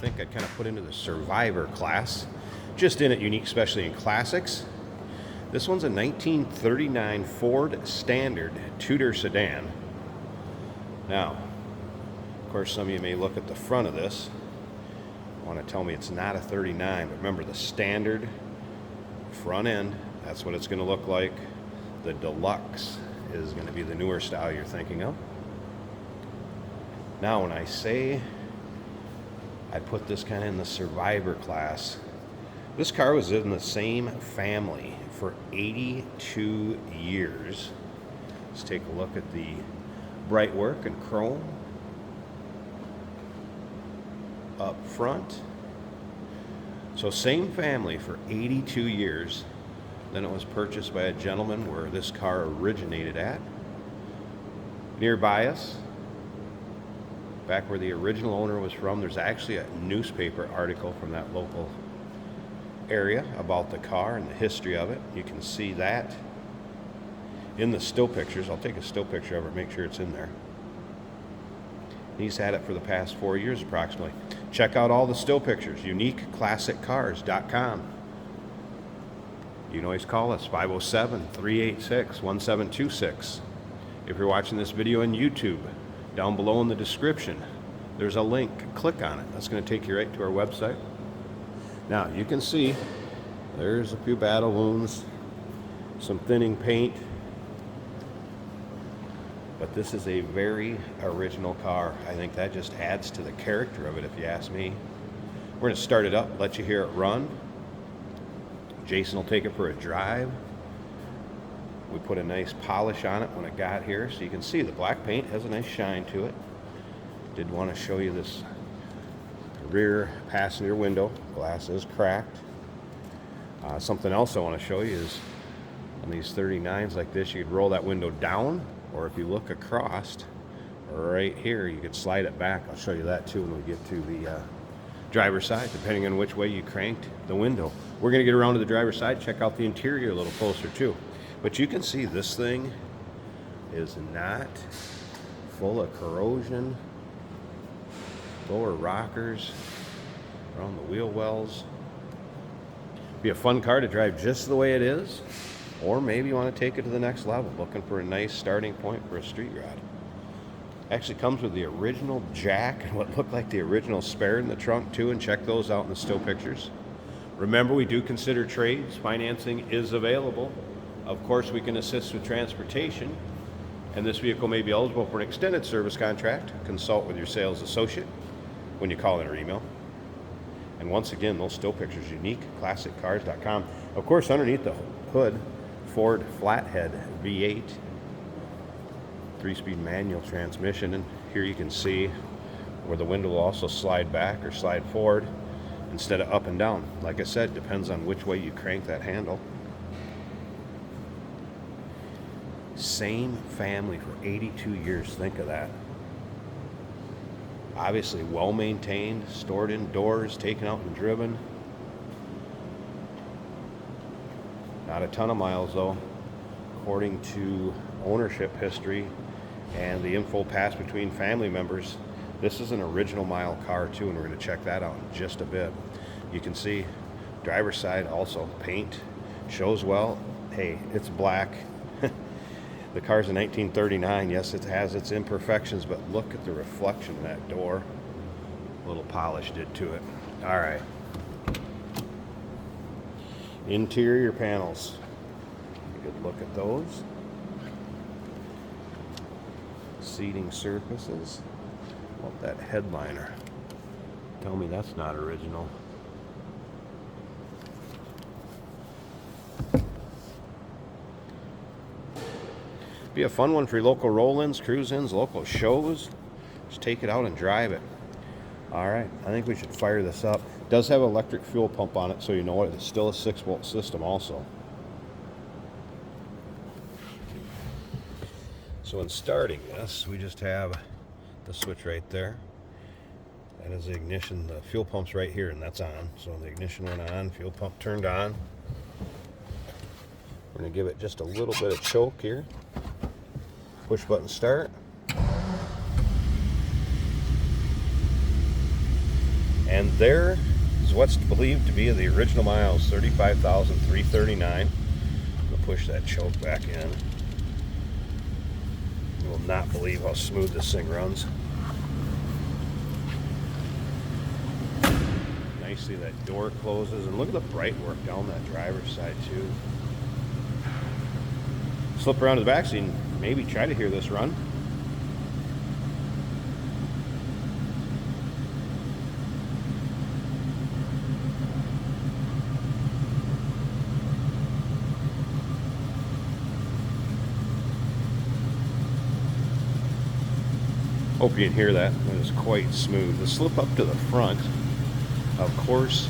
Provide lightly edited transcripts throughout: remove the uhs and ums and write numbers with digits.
think I'd kind of put into the survivor class. Just in it unique, especially in classics. This one's a 1939 Ford Standard Tudor sedan. Now, of course, some of you may look at the front of this, want to tell me it's not a 39, but remember the standard front end, that's what it's going to look like. The deluxe is going to be the newer style you're thinking of. Now, when I say I put this kind of in the survivor class, this car was in the same family for 82 years. Let's take a look at the bright work and chrome up front. So same family for 82 years. Then it was purchased by a gentleman where this car originated at. Nearby us, back where the original owner was from, there's actually a newspaper article from that local area about the car and the history of it. You can see that in the still pictures. I'll take a still picture of it, make sure it's in there. He's had it for the past 4 years approximately. Check out all the still pictures, uniqueclassiccars.com. You can always call us, 507-386-1726. If you're watching this video on YouTube, down below in the description, there's a link. Click on it. That's going to take you right to our website. Now, you can see there's a few battle wounds, some thinning paint, but this is a very original car. I think that just adds to the character of it, if you ask me. We're going to start it up, let you hear it run. Jason will take it for a drive. We put a nice polish on it when it got here, so you can see the black paint has a nice shine to it. Did want to show you this rear passenger window. Glass is cracked. Something else I want to show you is on these 39s like this, you could roll that window down, or if you look across right here, you could slide it back. I'll show you that too when we get to the driver's side, depending on which way you cranked the window. We're going to get around to the driver's side, check out the interior a little closer too. But you can see this thing is not full of corrosion. Lower rockers around the wheel wells. Be a fun car to drive just the way it is, or maybe you want to take it to the next level, looking for a nice starting point for a street ride. Actually comes with the original jack and what looked like the original spare in the trunk too, and check those out in the still pictures. Remember, we do consider trades. Financing is available. Of course, we can assist with transportation, and this vehicle may be eligible for an extended service contract. Consult with your sales associate when you call in or email. And once again, those still pictures, uniqueclassiccars.com. Of course, underneath the hood, Ford flathead V8, 3-speed manual transmission, and here you can see where the window will also slide back or slide forward instead of up and down. Like I said, depends on which way you crank that handle. Same family for 82 years, think of that. Obviously well maintained, stored indoors, taken out and driven. Not a ton of miles though. According to ownership history and the info passed between family members, this is an original mile car too, and we're going to check that out in just a bit. You can see driver's side also, paint shows well. Hey, it's black. The car's a 1939. Yes, it has its imperfections, but look at the reflection in that door. A little polish did to it. All right. Interior panels. A good look at those. Seating surfaces. What about that headliner? Tell me that's not original. Be a fun one for your local roll-ins, cruise-ins, local shows. Just take it out and drive it. All right, I think we should fire this up. It does have an electric fuel pump on it, so you know what, it's still a 6-volt system also. So in starting this, we just have the switch right there. That is the ignition. The fuel pump's right here, and that's on. So the ignition went on, fuel pump turned on. We're going to give it just a little bit of choke here. Push button start. And there is what's believed to be the original miles, 35,339. I'm going to push that choke back in. You will not believe how smooth this thing runs. Nicely that door closes, and look at the bright work down that driver's side too. Slip around to the back so you can maybe try to hear this run. Hope you can hear that. It is quite smooth. The slip up to the front, of course,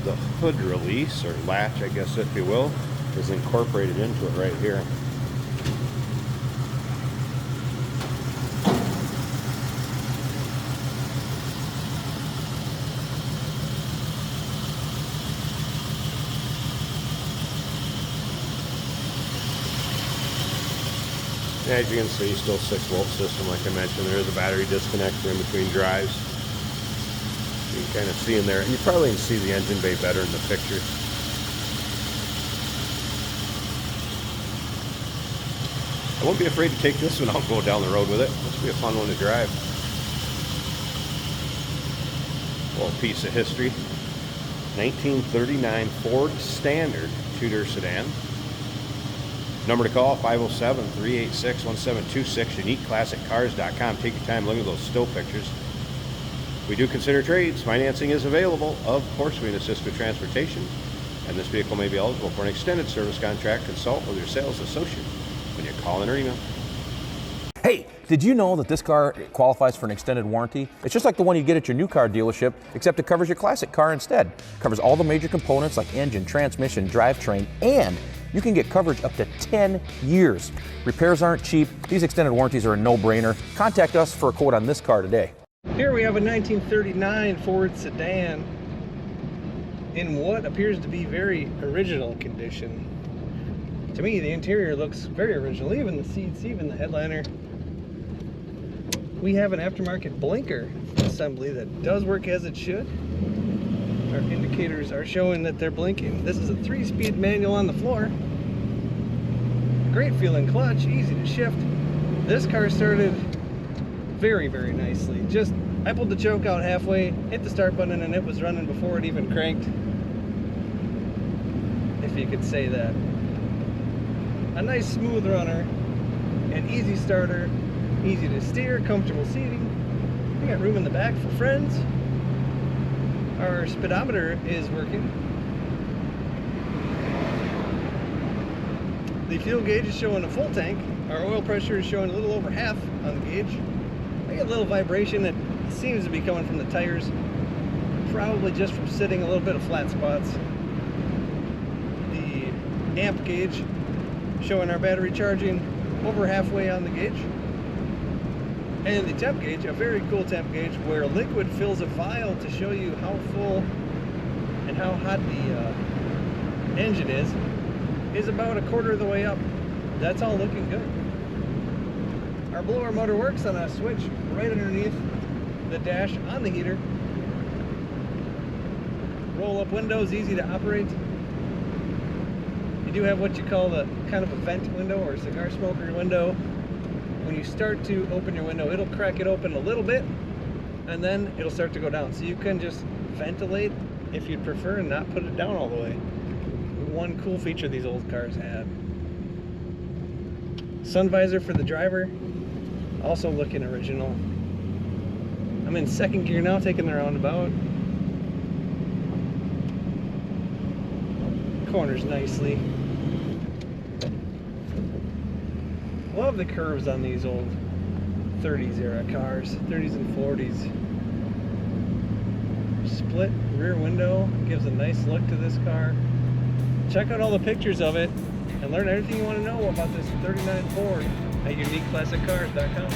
the hood release, or latch, I guess if you will, is incorporated into it right here. As you can see, still 6-volt system like I mentioned. There is a battery disconnector in between drives. You can kind of see in there, and you probably can see the engine bay better in the picture. I won't be afraid to take this one out and go down the road with it. This will be a fun one to drive. A little piece of history. 1939 Ford Standard two-door sedan. Number to call, 507-386-1726, uniqueclassiccars.com. Take your time, look at those still pictures. We do consider trades. Financing is available. Of course, we can assist with transportation. And this vehicle may be eligible for an extended service contract. Consult with your sales associate when you call in or email. Hey, did you know that this car qualifies for an extended warranty? It's just like the one you get at your new car dealership, except it covers your classic car instead. It covers all the major components like engine, transmission, drivetrain, and you can get coverage up to 10 years. Repairs aren't cheap. These extended warranties are a no-brainer. Contact us for a quote on this car today. Here we have a 1939 Ford sedan in what appears to be very original condition. To me, the interior looks very original, even the seats, even the headliner. We have an aftermarket blinker assembly that does work as it should. Our indicators are showing that they're blinking. This is a 3-speed manual on the floor. Great feeling clutch, easy to shift. This car started very, very nicely. I pulled the choke out halfway, hit the start button, and it was running before it even cranked. If you could say that. A nice smooth runner, an easy starter, easy to steer, comfortable seating. We got room in the back for friends. Our speedometer is working. The fuel gauge is showing a full tank. Our oil pressure is showing a little over half on the gauge. I get a little vibration that seems to be coming from the tires, probably just from sitting a little bit of flat spots. The amp gauge showing our battery charging over halfway on the gauge. And the temp gauge, a very cool temp gauge where liquid fills a vial to show you how full and how hot the engine is about a quarter of the way up. That's all looking good. Our blower motor works on a switch right underneath the dash on the heater. Roll up windows, easy to operate. You do have what you call the kind of a vent window or cigar smoker window. When you start to open your window, it'll crack it open a little bit and then it'll start to go down. So you can just ventilate if you'd prefer and not put it down all the way. One cool feature these old cars had. Sun visor for the driver, also looking original. I'm in second gear now, taking the roundabout. Corners nicely. Love the curves on these old 30s era cars, 30s and 40s. Split rear window gives a nice look to this car. Check out all the pictures of it and learn everything you want to know about this 39 Ford at uniqueclassiccars.com.